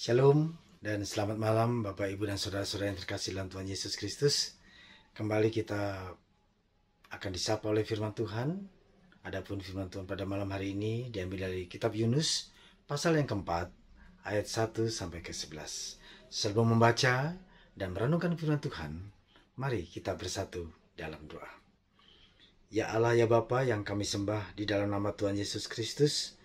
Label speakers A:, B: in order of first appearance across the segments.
A: Shalom dan selamat malam Bapak Ibu dan Saudara-saudara yang terkasih dalam Tuhan Yesus Kristus. Kembali kita akan disapa oleh firman Tuhan. Adapun firman Tuhan pada malam hari ini diambil dari kitab Yunus pasal yang keempat ayat 1 sampai ke 11. Sebelum membaca dan merenungkan firman Tuhan, mari kita bersatu dalam doa. Ya Allah ya Bapa yang kami sembah di dalam nama Tuhan Yesus Kristus,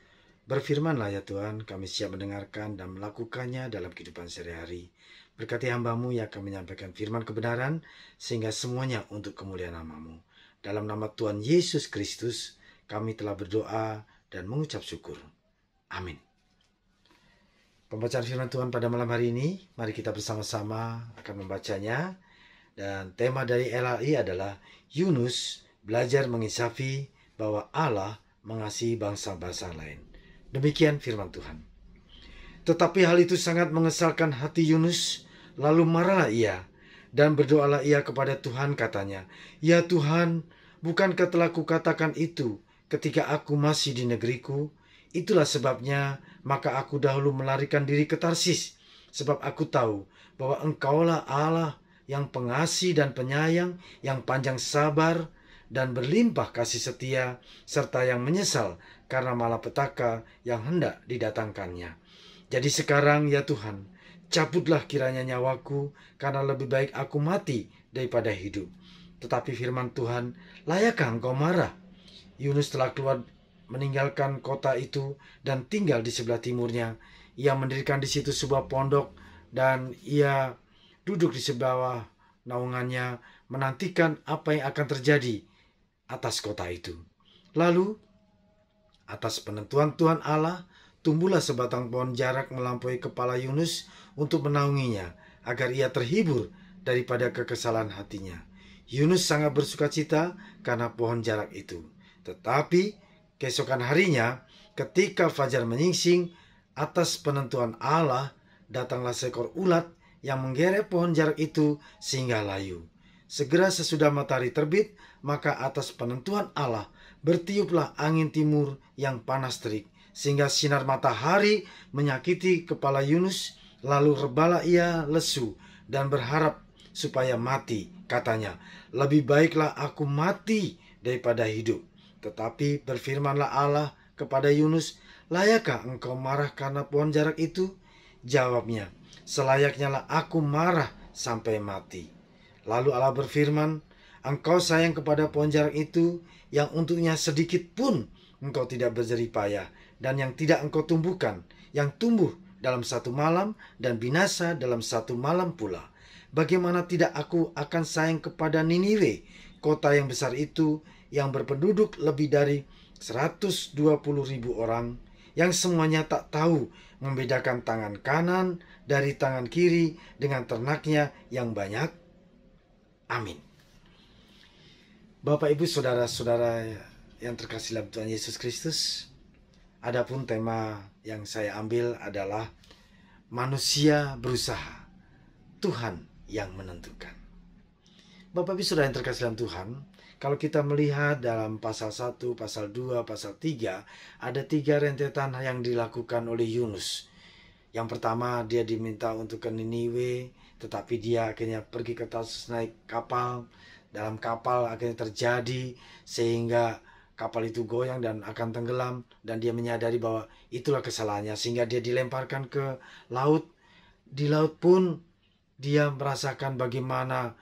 A: berfirmanlah ya Tuhan, kami siap mendengarkan dan melakukannya dalam kehidupan sehari-hari. Berkati hamba-Mu yang akan menyampaikan firman kebenaran, sehingga semuanya untuk kemuliaan nama-Mu. Dalam nama Tuhan Yesus Kristus, kami telah berdoa dan mengucap syukur. Amin. Pembacaan firman Tuhan pada malam hari ini, mari kita bersama-sama akan membacanya. Dan tema dari LAI adalah Yunus belajar menginsafi bahwa Allah mengasihi bangsa-bangsa lain. Demikian firman Tuhan. Tetapi hal itu sangat mengesalkan hati Yunus, lalu marahlah ia, dan berdoalah ia kepada Tuhan, katanya, "Ya Tuhan, bukankah telah kukatakan itu ketika aku masih di negeriku? Itulah sebabnya maka aku dahulu melarikan diri ke Tarsis, sebab aku tahu bahwa Engkaulah Allah yang pengasih dan penyayang, yang panjang sabar dan berlimpah kasih setia, serta yang menyesal karena malapetaka yang hendak didatangkannya. Jadi sekarang ya Tuhan, cabutlah kiranya nyawaku, karena lebih baik aku mati daripada hidup." Tetapi firman Tuhan, "Layakkah engkau marah?" Yunus telah keluar meninggalkan kota itu dan tinggal di sebelah timurnya. Ia mendirikan di situ sebuah pondok dan ia duduk di sebelah naungannya, menantikan apa yang akan terjadi atas kota itu. Lalu atas penentuan Tuhan Allah, tumbuhlah sebatang pohon jarak melampaui kepala Yunus untuk menaunginya, agar ia terhibur daripada kekesalan hatinya. Yunus sangat bersukacita karena pohon jarak itu. Tetapi keesokan harinya, ketika fajar menyingsing, atas penentuan Allah, datanglah seekor ulat yang menggeret pohon jarak itu sehingga layu. Segera sesudah matahari terbit, maka atas penentuan Allah bertiuplah angin timur yang panas terik, sehingga sinar matahari menyakiti kepala Yunus. Lalu rebalah ia lesu dan berharap supaya mati. Katanya, "Lebih baiklah aku mati daripada hidup." Tetapi berfirmanlah Allah kepada Yunus, "Layakkah engkau marah karena pohon jarak itu?" Jawabnya, "Selayaknya lah aku marah sampai mati." Lalu Allah berfirman, "Engkau sayang kepada pohon jarak itu, yang untuknya sedikit pun engkau tidak berjerih payah, dan yang tidak engkau tumbuhkan, yang tumbuh dalam satu malam dan binasa dalam satu malam pula. Bagaimana tidak aku akan sayang kepada Niniwe, kota yang besar itu, yang berpenduduk lebih dari 120.000 orang, yang semuanya tak tahu membedakan tangan kanan dari tangan kiri dengan ternaknya yang banyak?" Amin. Bapak Ibu Saudara-saudara yang terkasih dalam Tuhan Yesus Kristus, adapun tema yang saya ambil adalah manusia berusaha, Tuhan yang menentukan. Bapak Ibu Saudara yang terkasih dalam Tuhan, kalau kita melihat dalam pasal 1, pasal 2, pasal 3, ada 3 rentetan yang dilakukan oleh Yunus. Yang pertama, dia diminta untuk ke Niniwe, tetapi dia akhirnya pergi ke Tarsus naik kapal. Dalam kapal akhirnya terjadi sehingga kapal itu goyang dan akan tenggelam, dan dia menyadari bahwa itulah kesalahannya, sehingga dia dilemparkan ke laut. Di laut pun dia merasakan bagaimana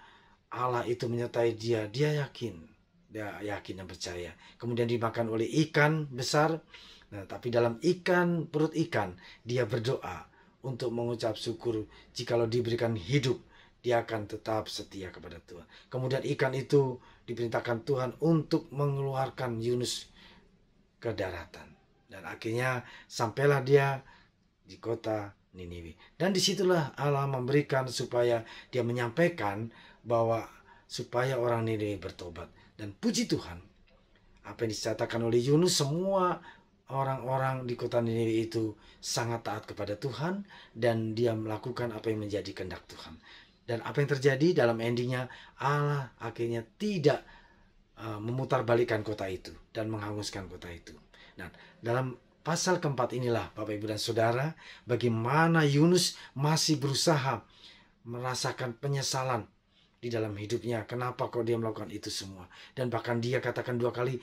A: Allah itu menyertai dia. Dia yakin dan percaya. Kemudian dimakan oleh ikan besar. Nah, tapi dalam perut ikan, dia berdoa untuk mengucap syukur, jikalau diberikan hidup, dia akan tetap setia kepada Tuhan. Kemudian ikan itu diperintahkan Tuhan untuk mengeluarkan Yunus ke daratan. Dan akhirnya sampailah dia di kota Niniwe. Dan disitulah Allah memberikan supaya dia menyampaikan bahwa supaya orang Niniwe bertobat. Dan puji Tuhan, apa yang dicatatkan oleh Yunus, semua orang-orang di kota Niniwe itu sangat taat kepada Tuhan, dan dia melakukan apa yang menjadi kehendak Tuhan. Dan apa yang terjadi dalam endingnya, Allah akhirnya tidak memutarbalikkan kota itu dan menghanguskan kota itu. Nah, dalam pasal keempat inilah Bapak Ibu dan Saudara, bagaimana Yunus masih berusaha merasakan penyesalan di dalam hidupnya. Kenapa kok dia melakukan itu semua? Dan bahkan dia katakan 2 kali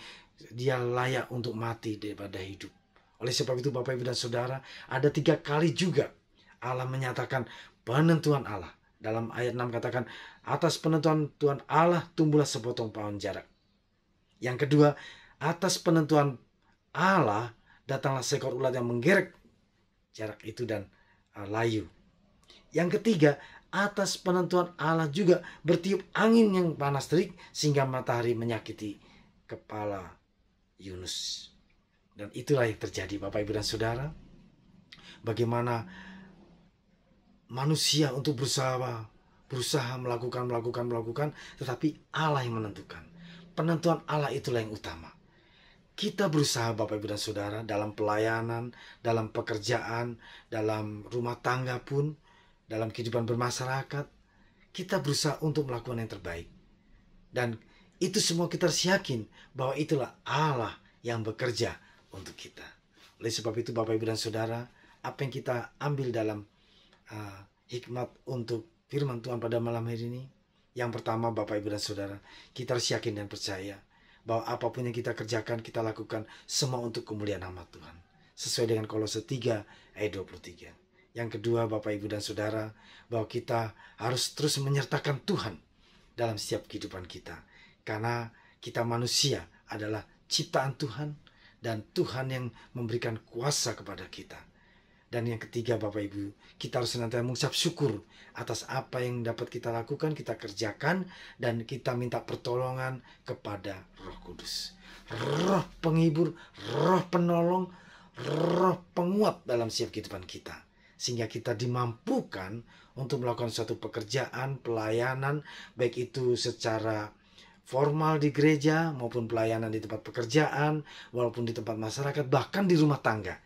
A: dia layak untuk mati daripada hidup. Oleh sebab itu Bapak Ibu dan Saudara, ada 3 kali juga Allah menyatakan penentuan Allah. Dalam ayat 6 katakan, atas penentuan Tuhan Allah tumbuhlah sepotong pohon jarak. Yang kedua, atas penentuan Allah datanglah seekor ulat yang menggerek jarak itu dan layu. Yang ketiga, atas penentuan Allah juga bertiup angin yang panas terik sehingga matahari menyakiti kepala Yunus. Dan itulah yang terjadi Bapak Ibu dan Saudara. Bagaimana manusia untuk berusaha melakukan, tetapi Allah yang menentukan. Penentuan Allah itulah yang utama. Kita berusaha Bapak Ibu dan Saudara dalam pelayanan, dalam pekerjaan, dalam rumah tangga pun, dalam kehidupan bermasyarakat, kita berusaha untuk melakukan yang terbaik. Dan itu semua kita harus yakin bahwa itulah Allah yang bekerja untuk kita. Oleh sebab itu Bapak Ibu dan Saudara, apa yang kita ambil dalam hikmat untuk firman Tuhan pada malam hari ini? Yang pertama Bapak Ibu dan Saudara, kita harus yakin dan percaya bahwa apapun yang kita kerjakan, kita lakukan semua untuk kemuliaan nama Tuhan. Sesuai dengan Kolose 3 ayat 23. Yang kedua Bapak Ibu dan Saudara, bahwa kita harus terus menyertakan Tuhan dalam setiap kehidupan kita. Karena kita manusia adalah ciptaan Tuhan dan Tuhan yang memberikan kuasa kepada kita. Dan yang ketiga Bapak Ibu, kita harus senantiasa mengucap syukur atas apa yang dapat kita lakukan, kita kerjakan, dan kita minta pertolongan kepada Roh Kudus. Roh penghibur, roh penolong, roh penguat dalam setiap kehidupan kita. Sehingga kita dimampukan untuk melakukan suatu pekerjaan, pelayanan, baik itu secara formal di gereja, maupun pelayanan di tempat pekerjaan, walaupun di tempat masyarakat, bahkan di rumah tangga.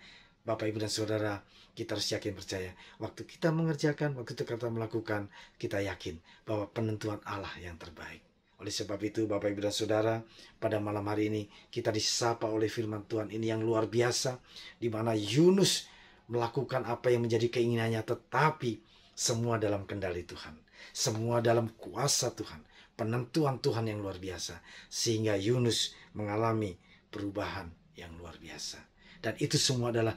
A: Bapak Ibu dan Saudara, kita harus yakin percaya. Waktu kita mengerjakan, waktu kita melakukan, kita yakin bahwa penentuan Allah yang terbaik. Oleh sebab itu Bapak Ibu dan Saudara, pada malam hari ini kita disapa oleh firman Tuhan ini yang luar biasa, di mana Yunus melakukan apa yang menjadi keinginannya, tetapi semua dalam kendali Tuhan. Semua dalam kuasa Tuhan. Penentuan Tuhan yang luar biasa. Sehingga Yunus mengalami perubahan yang luar biasa. Dan itu semua adalah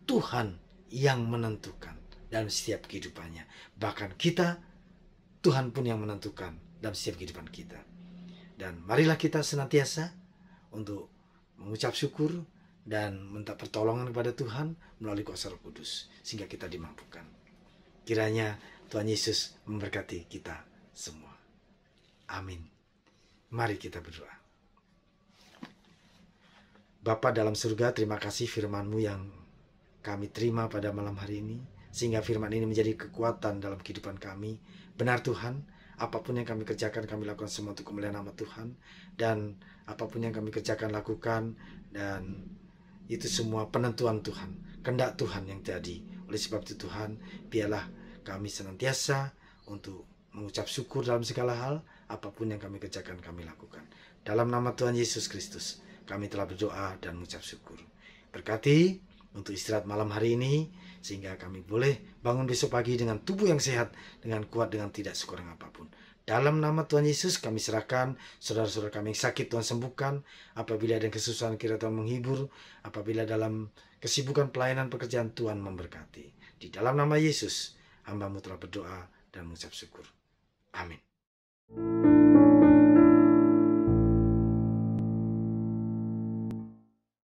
A: Tuhan yang menentukan dalam setiap kehidupannya. Bahkan kita, Tuhan pun yang menentukan dalam setiap kehidupan kita. Dan marilah kita senantiasa untuk mengucap syukur dan minta pertolongan kepada Tuhan melalui kuasa Roh Kudus, sehingga kita dimampukan. Kiranya Tuhan Yesus memberkati kita semua. Amin. Mari kita berdoa. Bapa dalam surga, terima kasih firman-Mu yang kami terima pada malam hari ini, sehingga firman ini menjadi kekuatan dalam kehidupan kami. Benar Tuhan, apapun yang kami kerjakan, kami lakukan semua untuk kemuliaan nama Tuhan. Dan apapun yang kami kerjakan, lakukan, dan itu semua penentuan Tuhan, kehendak Tuhan yang jadi. Oleh sebab itu Tuhan, biarlah kami senantiasa untuk mengucap syukur dalam segala hal. Apapun yang kami kerjakan, kami lakukan. Dalam nama Tuhan Yesus Kristus, kami telah berdoa dan mengucap syukur. Berkati untuk istirahat malam hari ini, sehingga kami boleh bangun besok pagi dengan tubuh yang sehat, dengan kuat, dengan tidak sekurang apapun. Dalam nama Tuhan Yesus kami serahkan saudara-saudara kami yang sakit, Tuhan sembuhkan. Apabila ada kesusahan, kira Tuhan menghibur. Apabila dalam kesibukan pelayanan pekerjaan, Tuhan memberkati. Di dalam nama Yesus hamba-Mu telah berdoa dan mengucap syukur. Amin.